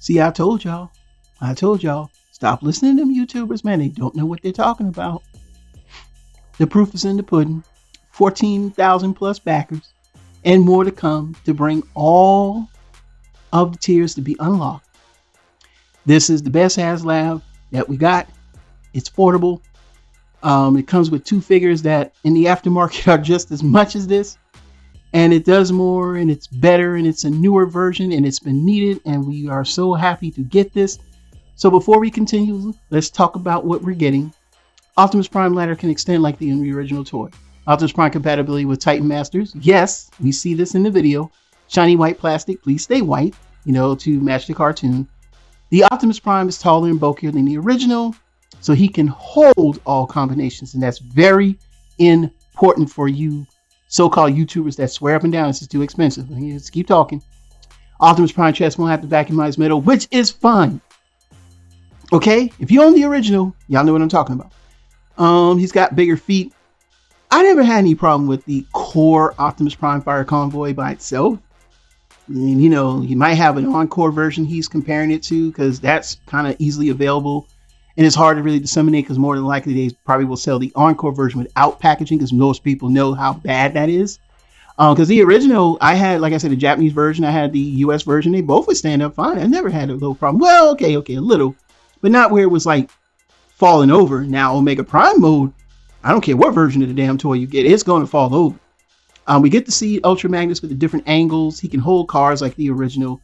See, I told y'all. Stop listening to them YouTubers, man. They don't know what they're talking about. The proof is in the pudding. 14,000 plus backers and more to come to bring all of the tiers to be unlocked. This is the best HasLab that we got. It's portable. It comes with 2 figures that in the aftermarket are just as much as this. And it does more, and it's better, and it's a newer version, and it's been needed, and we are so happy to get this. So before we continue, let's talk about what we're getting. Optimus Prime ladder can extend like the original toy. Optimus Prime compatibility with Titan Masters. Yes, we see this in the video. Shiny white plastic, please stay white, to match the cartoon. The Optimus Prime is taller and bulkier than the original, so he can hold all combinations, and that's very important for you so-called YouTubers that swear up and down this is too expensive. Let's keep talking. Optimus Prime chest won't have to vacuumize metal, which is fine. Okay, if you own the original, y'all know what I'm talking about. He's got bigger feet. I never had any problem with the core Optimus Prime Fire Convoy by itself. And, you might have an encore version he's comparing it to, because that's kind of easily available. And it's hard to really disseminate, because more than likely they probably will sell the encore version without packaging, because most people know how bad that is. Because the original, I had, like I said, the Japanese version, I had the US version. They both would stand up fine. I never had a little problem. Well, okay, a little. But not where it was like falling over. Now, Omega Prime mode, I don't care what version of the damn toy you get, it's going to fall over. We get to see Ultra Magnus with the different angles. He can hold cars like the original.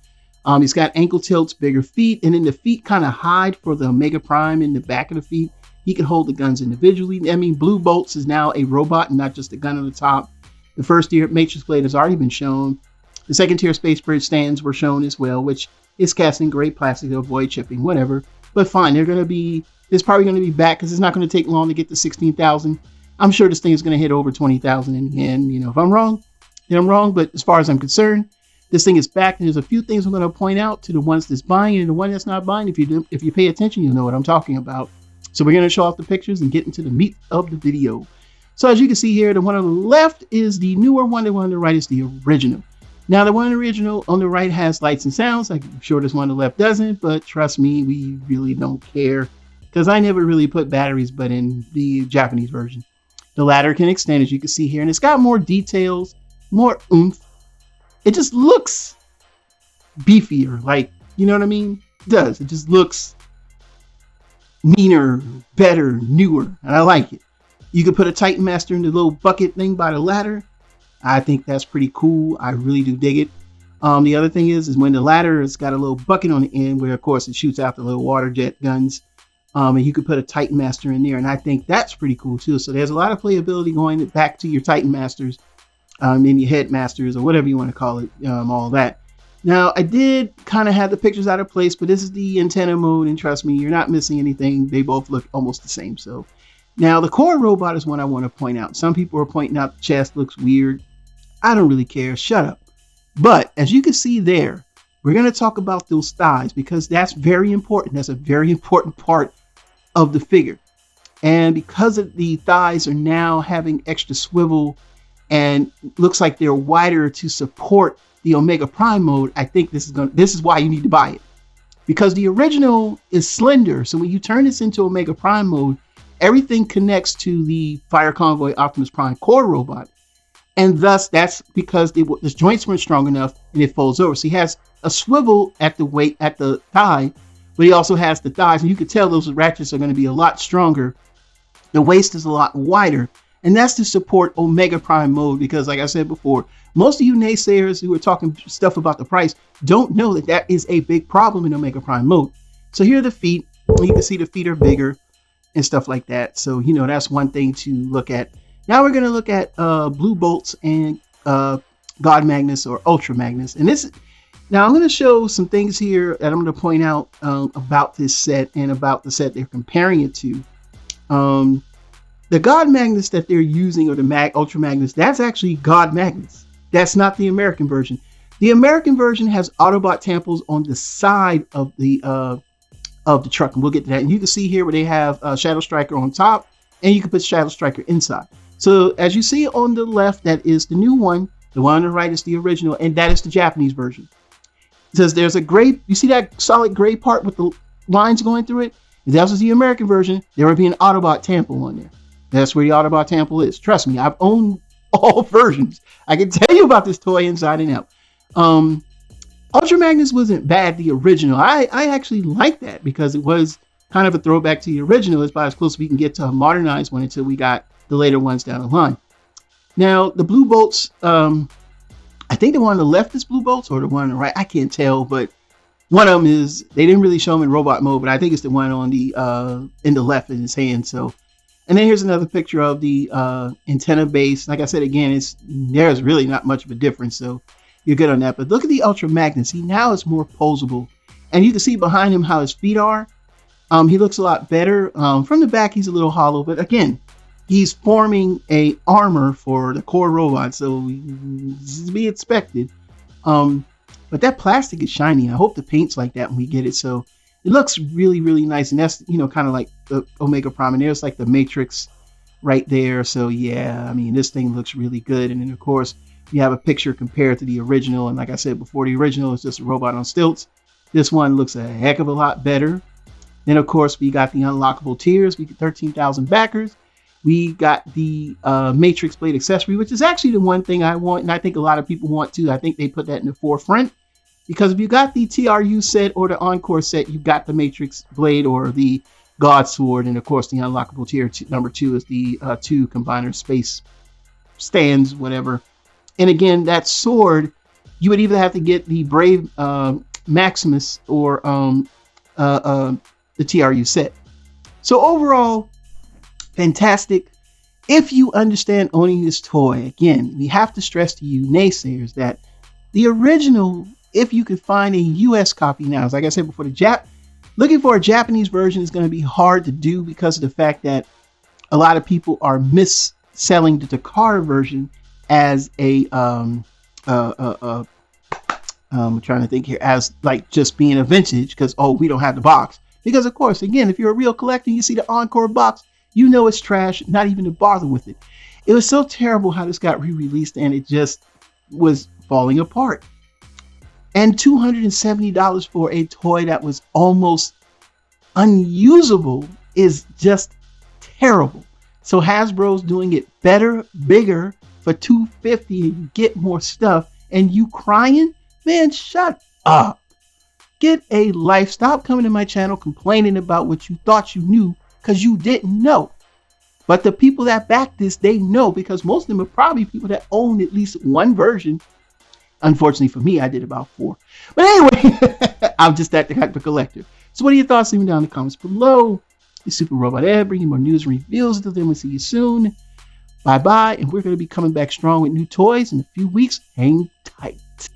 He's got ankle tilts, bigger feet, and then the feet kind of hide for the Omega Prime in the back of the feet. He can hold the guns individually. I mean, Blue Bolts is now a robot and not just a gun on the top. The first tier Matrix Blade has already been shown. The second tier Space Bridge stands were shown as well, which is cast in gray plastic to avoid chipping, whatever. But fine, it's probably going to be back, because it's not going to take long to get to 16,000. I'm sure this thing is going to hit over 20,000 in the end. If I'm wrong, then I'm wrong. But as far as I'm concerned, this thing is back, and there's a few things I'm going to point out to the ones that's buying and the one that's not buying. If you pay attention, you'll know what I'm talking about. So we're going to show off the pictures and get into the meat of the video. So as you can see here, the one on the left is the newer one. The one on the right is the original. Now, the one on the original on the right has lights and sounds. I'm sure this one on the left doesn't, but trust me, we really don't care, because I never really put batteries but in the Japanese version. The ladder can extend, as you can see here, and it's got more details, more oomph. It just looks beefier, like, you know what I mean? It does. It just looks meaner, better, newer, and I like it. You could put a Titan Master in the little bucket thing by the ladder. I think that's pretty cool. I really do dig it. The other thing is when the ladder has got a little bucket on the end where, of course, it shoots out the little water jet guns. And you could put a Titan Master in there, and I think that's pretty cool too. So there's a lot of playability going back to your Titan Masters, and your Headmasters, or whatever you want to call it, all that. Now, I did kind of have the pictures out of place, but this is the antenna mode, and trust me, you're not missing anything. They both look almost the same. So now the core robot is one I want to point out. Some people are pointing out the chest looks weird. I don't really care. Shut up. But as you can see there, we're going to talk about those thighs, because that's very important. That's a very important part of the figure. And because of the thighs are now having extra swivel and looks like they're wider to support the Omega Prime mode, I think this is why you need to buy it. Because the original is slender. So when you turn this into Omega Prime mode, everything connects to the Fire Convoy Optimus Prime core robot. And thus, that's because the joints weren't strong enough and it folds over. So he has a swivel at the thigh, but he also has the thighs. And you can tell those ratchets are going to be a lot stronger. The waist is a lot wider. And that's to support Omega Prime mode, because like I said before, most of you naysayers who are talking stuff about the price don't know that that is a big problem in Omega Prime mode. So here are the feet. You can see the feet are bigger and stuff like that. So, that's one thing to look at. Now we're going to look at Blue Bolts and God Magnus or Ultra Magnus. And now I'm going to show some things here that I'm going to point out about this set and about the set they're comparing it to. The God Magnus that they're using, or the Ultra Magnus, that's actually God Magnus. That's not the American version. The American version has Autobot temples on the side of the truck, and we'll get to that. And you can see here where they have Shadow Striker on top, and you can put Shadow Striker inside. So as you see on the left, that is the new one. The one on the right is the original, and that is the Japanese version. says there's a gray, you see that solid gray part with the lines going through it? If that was the American version, there would be an Autobot Temple on there. That's where the Autobot Temple is. Trust me, I've owned all versions. I can tell you about this toy inside and out. Ultra Magnus wasn't bad, the original. I actually like that because it was kind of a throwback to the original. It's about as close as we can get to a modernized one until we got the later ones down the line. Now, the blue bolts, I think the one on the left is blue bolts or the one on the right. I can't tell, but one of them is, they didn't really show them in robot mode, but I think it's the one on the in the left in his hand. So, and then here's another picture of the antenna base. Like I said, again, there's really not much of a difference. So you're good on that. But look at the Ultra Magnus. See, now it's more posable. And you can see behind him how his feet are. He looks a lot better. From the back, he's a little hollow. But again, he's forming a armor for the core robot. So it's to be expected. But that plastic is shiny. I hope the paint's like that when we get it. So it looks really, really nice. And that's, kind of like the Omega Prime. And there's like the Matrix right there. So yeah, I mean, this thing looks really good. And then of course, you have a picture compared to the original. And like I said before, the original is just a robot on stilts. This one looks a heck of a lot better. Then of course, we got the unlockable tiers. We get 13,000 backers. We got the Matrix Blade accessory, which is actually the one thing I want. And I think a lot of people want too. I think they put that in the forefront. Because if you got the TRU set or the Encore set, you got the Matrix Blade or the God Sword. And of course, the unlockable tier number 2 is the 2 combiner space stands, whatever. And again, that sword, you would either have to get the Brave Maximus or the TRU set. So overall, fantastic. If you understand owning this toy, again, we have to stress to you naysayers that the original, if you could find a US copy now, as like I said before, looking for a Japanese version is going to be hard to do because of the fact that a lot of people are mis-selling the Takara version as I'm trying to think here, as like just being a vintage because, we don't have the box. Because of course, again, if you're a real collector, you see the Encore box, you know it's trash, not even to bother with it. It was so terrible how this got re-released and it just was falling apart. And $270 for a toy that was almost unusable is just terrible. So Hasbro's doing it better, bigger for $250 and you get more stuff. And you crying? Man, shut up. Get a life. Stop coming to my channel complaining about what you thought you knew because you didn't know. But the people that back this, they know because most of them are probably people that own at least one version. Unfortunately for me, I did about 4. But anyway, I'm just that type of collector. So what are your thoughts? Leave them down in the comments below. It's Super Robot Ed, bringing more news and reviews. Until then, we'll see you soon. Bye-bye. And we're going to be coming back strong with new toys in a few weeks. Hang tight.